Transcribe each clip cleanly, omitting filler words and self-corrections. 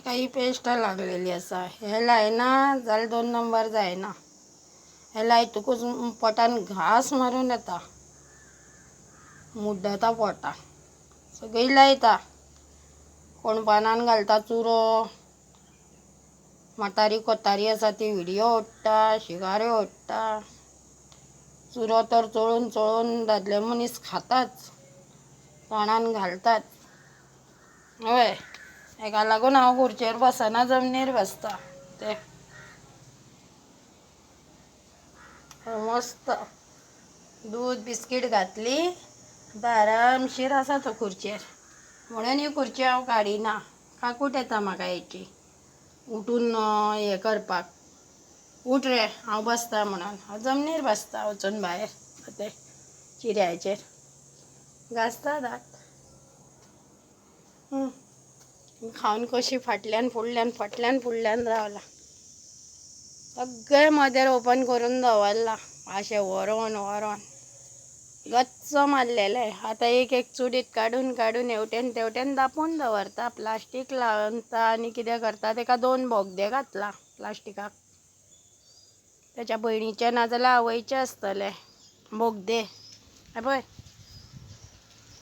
काही पेस्ट लागलेली असा ह्याला आहे ना जाल 2 नंबर जायना ह्याला इतकूच पोटान घास मारून येता मुड्डता पोटा सगळी लायता कोण पानान घालता चुरो म्हातारी कोतारी आसा ती व्हिडिओ ओडटा शिगारे ओडटा चुरो तर चोळून चोळून दादले मनीस खाताच तोंडान घालतात हय हेका लागून हांव खुर्चेर बसना जमनीर बसता ते मस्त दूध बिस्कीट घातली आतां आरामशीर आसा तो खुर्चेर म्हणून ही खुर्ची हांव काडिना काकूट येता म्हाका हेची उठून हे करपाक उठ रे हांव बसता म्हणून हांव जमनीर बसता वचून भायर ते चिऱ्याचेर घासता दांत खावन कशी फाटल्यान फुडल्यान रावला सगळे मदेर ओपन करून दवरला अशें व्हरोन गच्च मारलेले आतां एक चुडीत काडून काडून हेवटेन तेवटेन दापून दवरता प्लास्टीक लावता आनी कितें करता तेका 2 बोगदे घातला प्लास्टिकाक तेच्या भयणीचे नाजाल्यार आवयचे आसतले बोगदे हे पळय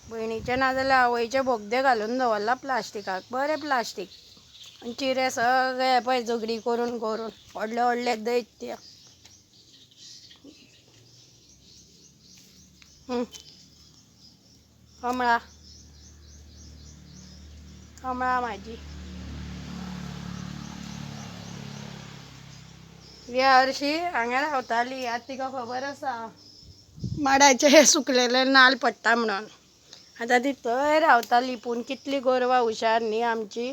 भयणीचे नाजाल्यार आवयचे बोगदे घालून दवरला प्लास्टिकाक बरें प्लास्टीक आनी चिरे सगळे हे पळय झगडी करून करून व्हडले व्हडले दैत्य कमळा म्हाजी ह्या हरशी हांगा रावताली आतां तिका खबर आसा माडाचे हे सुकलेले नाल्ल पडटा म्हणून आतां ती थंय रावताली पूण कितली गोरवां हुशार न्ही आमची